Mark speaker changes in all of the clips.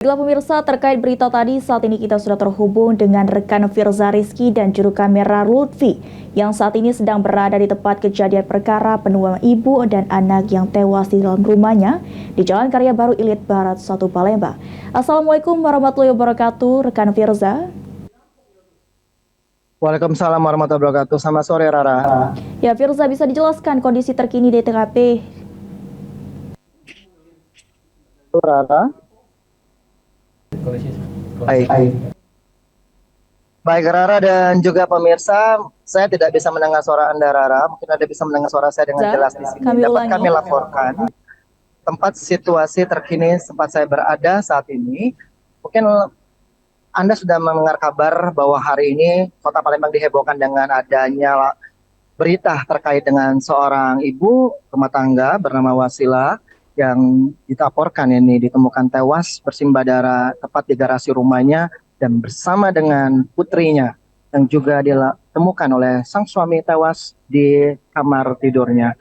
Speaker 1: Baiklah pemirsa, terkait berita tadi, saat ini kita sudah terhubung dengan rekan Firza Rizky dan juru kamera Lutfi yang saat ini sedang berada di tempat kejadian perkara penemuan ibu dan anak yang tewas di dalam rumahnya di Jalan Karya Baru Ilit Barat 1 Palembang. Assalamualaikum warahmatullahi wabarakatuh, rekan Firza.
Speaker 2: Waalaikumsalam warahmatullahi wabarakatuh. Selamat sore Rara.
Speaker 1: Ya Firza, bisa dijelaskan kondisi terkini di TKP?
Speaker 2: Rara. Baik. Baik Rara dan juga pemirsa, saya tidak bisa mendengar suara Anda Rara. Mungkin Anda bisa mendengar suara saya dengan jelas di sini. Dapat kami laporkan tempat situasi terkini tempat saya berada saat ini. Mungkin Anda sudah mendengar kabar bahwa hari ini Kota Palembang dihebohkan dengan adanya berita terkait dengan seorang ibu rumah tangga bernama Wasila yang dilaporkan ini ditemukan tewas bersimbah darah tepat di garasi rumahnya dan bersama dengan putrinya yang juga ditemukan oleh sang suami tewas di kamar tidurnya.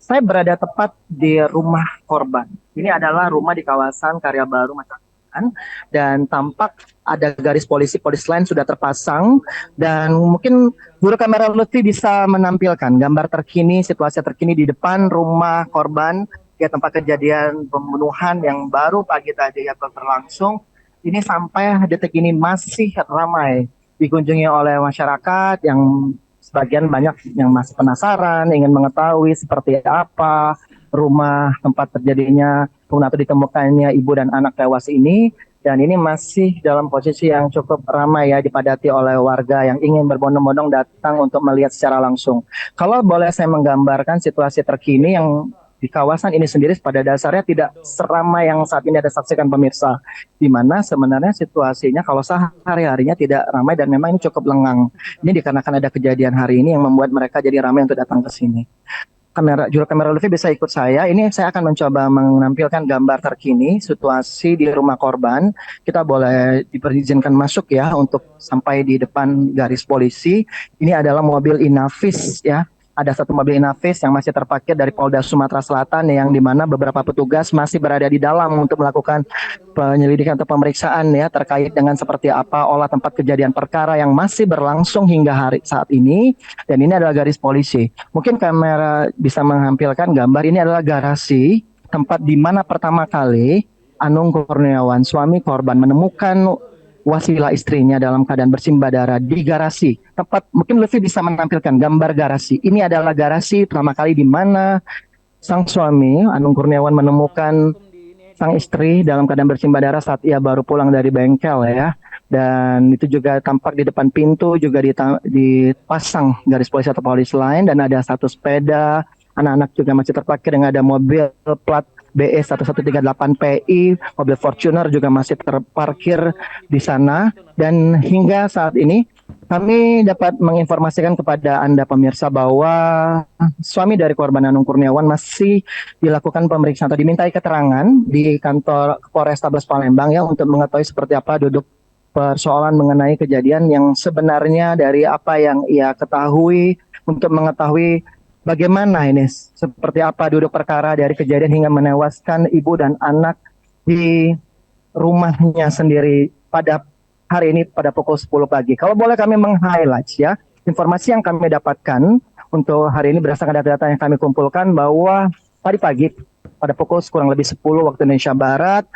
Speaker 2: Saya berada tepat di rumah korban. Ini adalah rumah di kawasan Karya Baru Matraman dan tampak ada garis polisi lain sudah terpasang dan mungkin juru kamera Lutfi bisa menampilkan gambar terkini, situasi terkini di depan rumah korban ya tempat kejadian pembunuhan yang baru pagi tadi ya berlangsung. Ini sampai detik ini masih ramai dikunjungi oleh masyarakat yang sebagian banyak yang masih penasaran, ingin mengetahui seperti apa rumah tempat terjadinya atau ditemukannya ibu dan anak tewas ini. Dan ini masih dalam posisi yang cukup ramai ya, dipadati oleh warga yang ingin berbondong-bondong datang untuk melihat secara langsung. Kalau boleh saya menggambarkan situasi terkini yang di kawasan ini sendiri pada dasarnya tidak seramai yang saat ini ada saksikan pemirsa. Di mana sebenarnya situasinya kalau sehari-harinya tidak ramai dan memang ini cukup lengang. Ini dikarenakan ada kejadian hari ini yang membuat mereka jadi ramai untuk datang ke sini. Juru kamera Lutfi bisa ikut saya. Ini saya akan mencoba menampilkan gambar terkini situasi di rumah korban. Kita boleh diperkenankan masuk ya untuk sampai di depan garis polisi. Ini adalah mobil Inavis ya. Ada satu mobil Inavis yang masih terparkir dari Polda Sumatera Selatan yang dimana beberapa petugas masih berada di dalam untuk melakukan penyelidikan atau pemeriksaan ya terkait dengan seperti apa olah tempat kejadian perkara yang masih berlangsung hingga hari saat ini. Dan ini adalah garis polisi. Mungkin kamera bisa menampilkan gambar ini adalah garasi tempat di mana pertama kali Anung Kurniawan suami korban menemukan Wasila istrinya dalam keadaan bersimbah darah di garasi. Tepat mungkin Lutfi bisa menampilkan gambar garasi. Ini adalah garasi pertama kali di mana sang suami Anung Kurniawan menemukan sang istri dalam keadaan bersimbah darah saat ia baru pulang dari bengkel ya. Dan itu juga tampak di depan pintu juga dipasang garis polisi atau polisi lain dan ada satu sepeda. Anak-anak juga masih terparkir dengan ada mobil plat BE 1138PI, mobil Fortuner juga masih terparkir di sana. Dan hingga saat ini kami dapat menginformasikan kepada Anda pemirsa bahwa suami dari korban Anung Kurniawan masih dilakukan pemeriksaan atau dimintai keterangan di kantor Polrestabes Palembang ya untuk mengetahui seperti apa duduk persoalan mengenai kejadian yang sebenarnya dari apa yang ia ketahui untuk mengetahui bagaimana ini seperti apa duduk perkara dari kejadian hingga menewaskan ibu dan anak di rumahnya sendiri pada hari ini pada pukul 10 pagi. Kalau boleh kami meng-highlight ya, informasi yang kami dapatkan untuk hari ini berdasarkan data-data yang kami kumpulkan bahwa tadi pagi pada pukul kurang lebih 10 waktu Indonesia Barat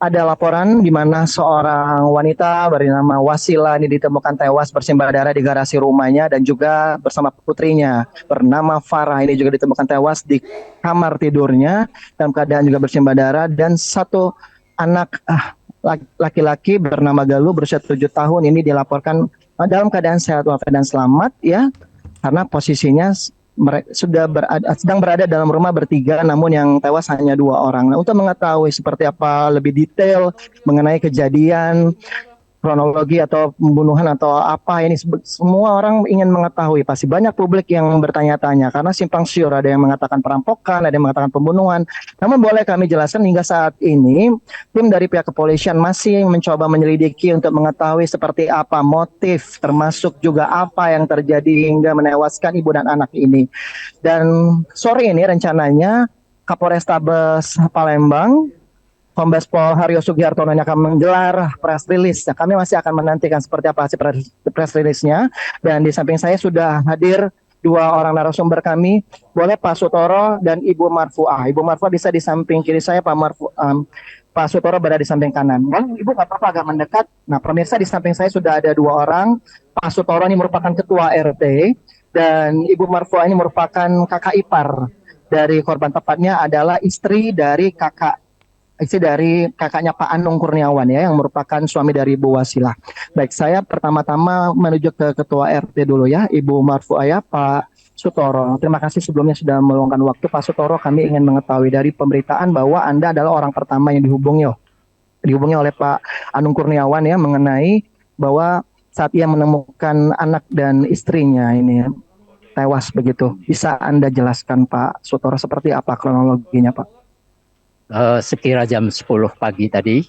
Speaker 2: ada laporan di mana seorang wanita bernama Wasila ini ditemukan tewas bersimbah darah di garasi rumahnya dan juga bersama putrinya bernama Farah ini juga ditemukan tewas di kamar tidurnya dalam keadaan juga bersimbah darah dan satu anak laki-laki bernama Galuh berusia 7 tahun ini dilaporkan dalam keadaan sehat walafiat dan selamat ya karena posisinya mereka sedang berada dalam rumah bertiga, namun yang tewas hanya 2 orang. Nah, untuk mengetahui seperti apa lebih detail mengenai kejadian, kronologi atau pembunuhan atau apa ini, semua orang ingin mengetahui. Pasti banyak publik yang bertanya-tanya karena simpang siur, ada yang mengatakan perampokan, ada yang mengatakan pembunuhan. Namun boleh kami jelaskan hingga saat ini tim dari pihak kepolisian masih mencoba menyelidiki untuk mengetahui seperti apa motif termasuk juga apa yang terjadi hingga menewaskan ibu dan anak ini. Dan sore ini rencananya Kapolrestabes Palembang Kombes Pol Haryo Sugihartono yang akan menggelar press release. Nah, kami masih akan menantikan seperti apa hasil press release-nya. Dan di samping saya sudah hadir dua orang narasumber kami. Boleh Pak Sutoro dan Ibu Marfuah. Ibu Marfuah bisa di samping kiri saya, Pak Sutoro berada di samping kanan. Ibu nggak apa-apa agak mendekat. Nah, pemirsa di samping saya sudah ada dua orang. Pak Sutoro ini merupakan ketua RT dan Ibu Marfuah ini merupakan kakak ipar dari korban, tepatnya adalah istri dari kakaknya Pak Anung Kurniawan ya, yang merupakan suami dari Ibu Wasilah. Baik, saya pertama-tama menuju ke ketua RT dulu ya, Ibu Marfuah ya, Pak Sutoro. Terima kasih sebelumnya sudah meluangkan waktu. Pak Sutoro, kami ingin mengetahui dari pemberitaan bahwa Anda adalah orang pertama yang dihubungi oleh Pak Anung Kurniawan ya, mengenai bahwa saat ia menemukan anak dan istrinya ini tewas begitu. Bisa Anda jelaskan Pak Sutoro seperti apa kronologinya Pak?
Speaker 3: Sekira jam 10 pagi tadi,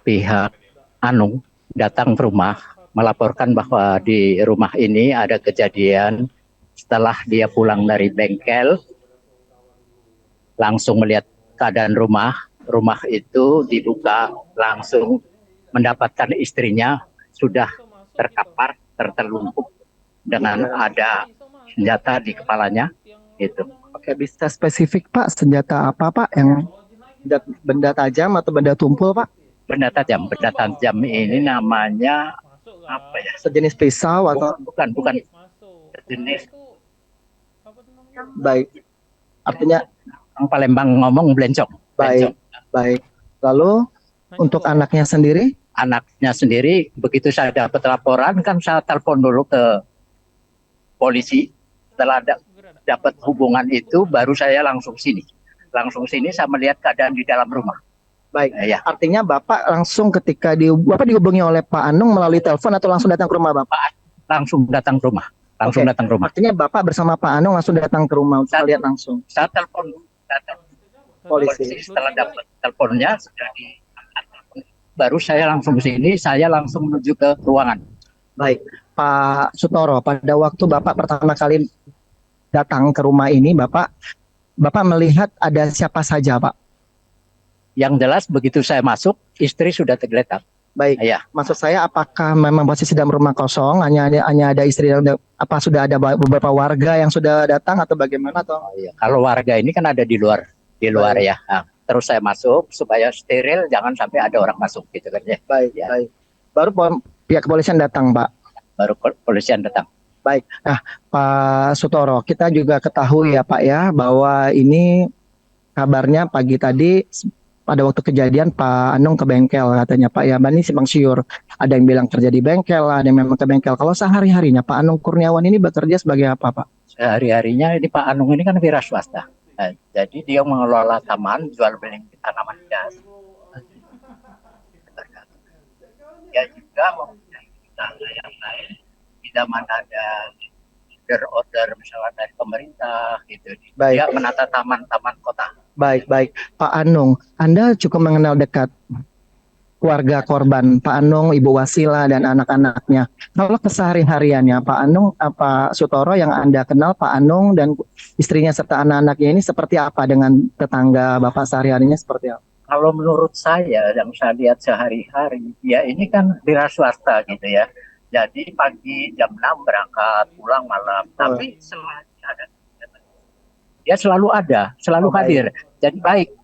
Speaker 3: pihak Anung datang ke rumah melaporkan bahwa di rumah ini ada kejadian. Setelah dia pulang dari bengkel, langsung melihat keadaan rumah itu dibuka, langsung mendapatkan istrinya sudah terkapar, tertelungkup dengan ada senjata di kepalanya. Itu.
Speaker 2: Oke, bisa spesifik Pak, senjata apa Pak, yang benda tajam atau benda tumpul Pak?
Speaker 3: Benda tajam ini namanya apa ya?
Speaker 2: Sejenis pisau atau
Speaker 3: bukan sejenis.
Speaker 2: Baik. Artinya
Speaker 3: Orang Palembang ngomong blencong.
Speaker 2: Baik. Lalu untuk anaknya sendiri?
Speaker 3: Anaknya sendiri begitu saya dapat laporan kan saya telepon dulu ke polisi. Setelah dapat hubungan itu baru saya langsung sini saya melihat keadaan di dalam rumah.
Speaker 2: Baik, ya. Artinya Bapak langsung ketika Bapak dihubungi oleh Pak Anung melalui telepon atau langsung datang ke rumah Bapak?
Speaker 3: Langsung datang ke rumah. Datang ke rumah.
Speaker 2: Artinya Bapak bersama Pak Anung langsung datang ke rumah untuk lihat langsung.
Speaker 3: Saya telepon polisi. Setelah dapat teleponnya sudah diangkat, baru saya langsung ke sini, saya langsung menuju ke ruangan.
Speaker 2: Baik, Pak Sutoro, pada waktu Bapak pertama kali datang ke rumah ini, Bapak melihat ada siapa saja, Pak?
Speaker 3: Yang jelas begitu saya masuk, istri sudah tergeletak.
Speaker 2: Baik, ya. Maksud saya apakah memang posisi dalam rumah kosong, hanya ada istri, apa sudah ada beberapa warga yang sudah datang atau bagaimana? Atau?
Speaker 3: Kalau warga ini kan ada di luar
Speaker 2: Baik.
Speaker 3: Ya. Nah, terus saya masuk supaya steril, jangan sampai ada orang masuk gitu kan ya.
Speaker 2: Baik. Baru pihak kepolisian datang, Pak?
Speaker 3: Baru kepolisian datang.
Speaker 2: Baik. Nah, Pak Sutoro, kita juga ketahui ya Pak ya, bahwa ini kabarnya pagi tadi pada waktu kejadian Pak Anung ke bengkel katanya Pak ya, ini simpang siur. Ada yang bilang kerja di bengkel, ada yang memang ke bengkel. Kalau sehari-harinya Pak Anung Kurniawan ini bekerja sebagai apa Pak?
Speaker 3: Sehari-harinya ini Pak Anung ini kan wira swasta. Nah, jadi dia mengelola taman, jual beli tanaman hias. Dia juga mempunyai usaha yang lain. Tidak mana ada order misalnya dari pemerintah gitu.
Speaker 2: Baik.
Speaker 3: Dia menata taman-taman kota.
Speaker 2: Baik. Pak Anung, Anda cukup mengenal dekat keluarga korban, Pak Anung, Ibu Wasilah dan anak-anaknya. Kalau kesehari-hariannya Pak Anung, Pak Sutoro yang Anda kenal, Pak Anung dan istrinya serta anak-anaknya ini seperti apa dengan tetangga Bapak sehari-harinya seperti apa?
Speaker 3: Kalau menurut saya yang saya lihat sehari-hari, ya ini kan wira swasta gitu ya. Jadi pagi jam 6 berangkat, pulang malam. Tapi selagi ada, dia selalu ada, selalu hadir. Jadi baik.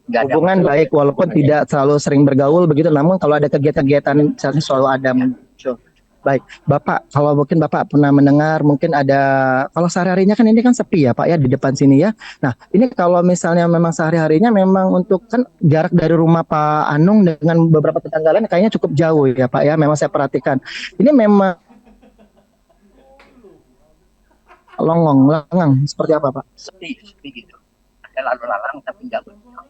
Speaker 2: Hubungan baik walaupun tidak selalu sering bergaul begitu, namun kalau ada kegiatan-kegiatan selalu ada muncul. Baik, Bapak, kalau mungkin Bapak pernah mendengar mungkin ada, kalau sehari-harinya kan ini kan sepi ya Pak ya di depan sini ya. Nah ini kalau misalnya memang sehari-harinya memang untuk kan jarak dari rumah Pak Anung dengan beberapa tetangga lain kayaknya cukup jauh ya Pak ya, memang saya perhatikan. Ini memang lengang seperti apa Pak?
Speaker 3: Sepi gitu. Ada lalu lalang tapi nggak banyak.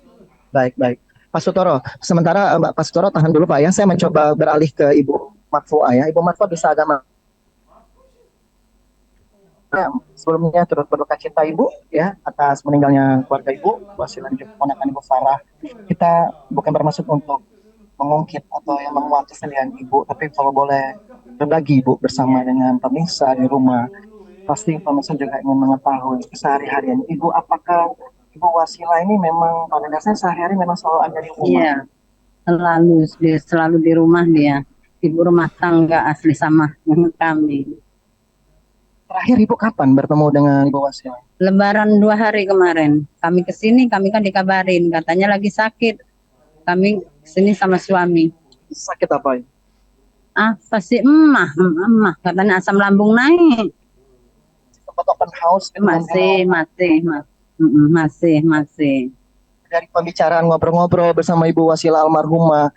Speaker 2: Baik. Pak Sutoro, sementara Pak Sutoro tahan dulu Pak ya, saya mencoba beralih ke Ibu Marfuah ya. Ibu Marfuah bisa agak sebelumnya turut berduka cita Ibu ya atas meninggalnya keluarga Ibu, Wasilah dan ponakan Ibu Farah. Kita bukan bermaksud untuk mengungkit atau yang menguat kesedihan Ibu, tapi kalau boleh berbagi Ibu bersama dengan pemirsa di rumah, pasti pemirsa juga ingin mengetahui kesehari-harian Ibu, apakah Ibu Wasila ini memang pada dasarnya sehari-hari memang selalu ada di rumah.
Speaker 4: Iya, selalu di rumah dia. Ibu rumah tangga asli sama kami.
Speaker 2: Terakhir Ibu kapan bertemu dengan Ibu Wasila?
Speaker 4: Lebaran 2 hari kemarin. Kami kesini, kami kan dikabarin katanya lagi sakit. Kami kesini sama suami.
Speaker 2: Sakit apa ini?
Speaker 4: Pasti emah katanya asam lambung naik.
Speaker 2: Tempat open house gitu,
Speaker 4: Masih.
Speaker 2: dari pembicaraan ngobrol-ngobrol bersama Ibu Wasila almarhumah,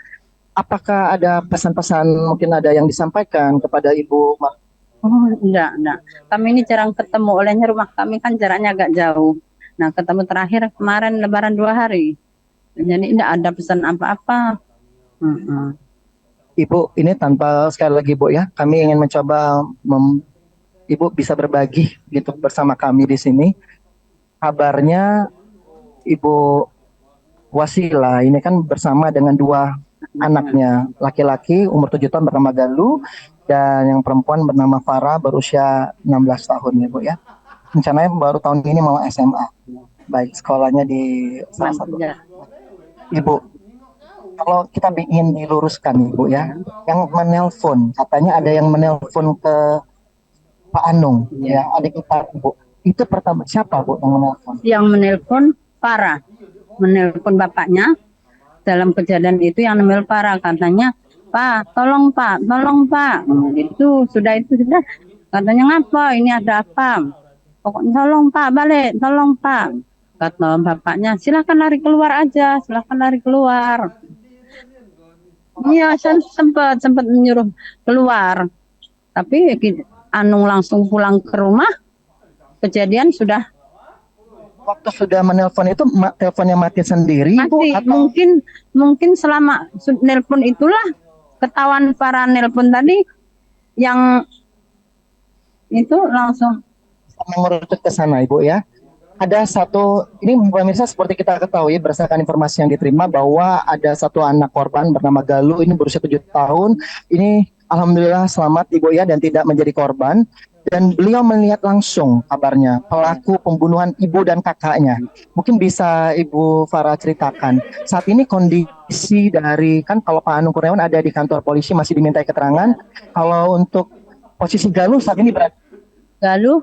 Speaker 2: apakah ada pesan-pesan mungkin ada yang disampaikan kepada Ibu?
Speaker 4: Oh, enggak. Kami ini jarang ketemu, olehnya rumah kami kan jaraknya agak jauh. Nah, ketemu terakhir kemarin Lebaran 2 hari. Jadi enggak ada pesan apa-apa.
Speaker 2: Ibu, ini tanpa sekali lagi Bu ya, kami ingin mencoba Ibu bisa berbagi gitu bersama kami di sini. Kabarnya Ibu Wasila ini kan bersama dengan 2 anaknya, laki-laki umur 7 tahun bernama Galuh dan yang perempuan bernama Farah berusia 16 tahun ya Bu ya. Rencananya baru tahun ini mau SMA. Baik, sekolahnya di salah satu. Ibu, kalau kita ingin diluruskan Ibu ya, yang menelpon, katanya ada yang menelpon ke Pak Anung, ya adik kita Ibu. Itu pertama siapa Bu yang menelpon?
Speaker 4: Yang menelpon Farah, menelpon bapaknya. Dalam kejadian itu yang menelpon Farah katanya, Pak, tolong Pak. Itu sudah. Katanya ngapa? Ini ada apa? Pokoknya tolong Pak, balik, tolong Pak. Kata bapaknya, silakan lari keluar aja, Iya, saya sempat menyuruh keluar. Tapi Anung langsung pulang ke rumah. Kejadian sudah.
Speaker 2: Waktu sudah menelpon itu teleponnya mati sendiri Bu?
Speaker 4: Atau? Mungkin selama nelpon itulah ketahuan para nelpon tadi yang itu langsung
Speaker 2: mengerucut ke sana Ibu ya. Ada satu, ini pemirsa seperti kita ketahui berdasarkan informasi yang diterima bahwa ada satu anak korban bernama Galuh, ini berusia 7 tahun. Ini alhamdulillah selamat Ibu ya dan tidak menjadi korban. Dan beliau melihat langsung kabarnya pelaku pembunuhan ibu dan kakaknya. Mungkin bisa Ibu Farah ceritakan. Saat ini kondisi dari, kan kalau Pak Anung Kurniawan ada di kantor polisi masih dimintai keterangan. Kalau untuk posisi Galuh saat ini berada?
Speaker 4: Galuh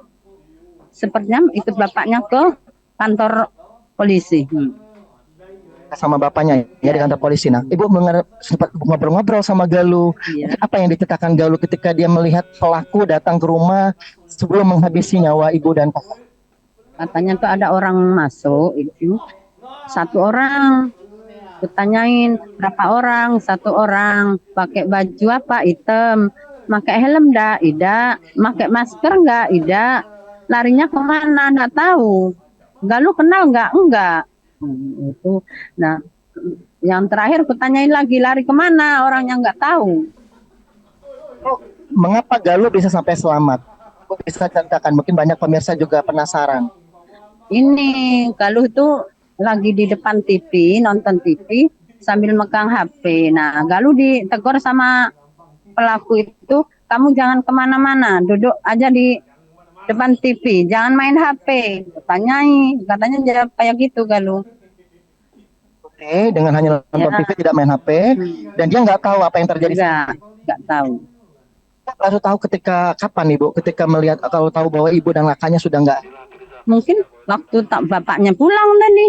Speaker 4: sepertinya ikut bapaknya ke kantor polisi.
Speaker 2: Sama bapaknya ya di kantor polisi. Nah, Ibu sempat ngobrol-ngobrol sama Galuh.
Speaker 4: Iya.
Speaker 2: Apa yang diceritakan Galuh ketika dia melihat pelaku datang ke rumah sebelum menghabisi nyawa ibu dan kakak?
Speaker 4: Katanya tuh ada orang masuk itu 1 orang. Kutanyain berapa orang? 1 orang. Pakai baju apa? Hitam. Pakai helm enggak? Tidak. Pakai masker enggak? Tidak. Larinya kemana? Enggak tahu. Galuh kenal enggak? Enggak. Itu. Nah, yang terakhir kutanyain lagi lari kemana? Orangnya enggak tahu.
Speaker 2: Mengapa Galuh bisa sampai selamat? Bisa ceritakan, mungkin banyak pemirsa juga penasaran.
Speaker 4: Ini Galuh tuh lagi di depan TV, nonton TV sambil megang HP. Nah, Galuh ditegur sama pelaku itu, kamu jangan kemana-mana, duduk aja di depan TV, jangan main HP. Katanya jawab kayak gitu Galuh.
Speaker 2: Oke, dengan hanya nonton TV tidak main HP, dan dia nggak tahu apa yang terjadi.
Speaker 4: Nggak tahu.
Speaker 2: Baru tahu ketika kapan Ibu? Ketika melihat, kalau tahu bahwa ibu dan kakaknya sudah nggak.
Speaker 4: Mungkin waktu bapaknya pulang tadi.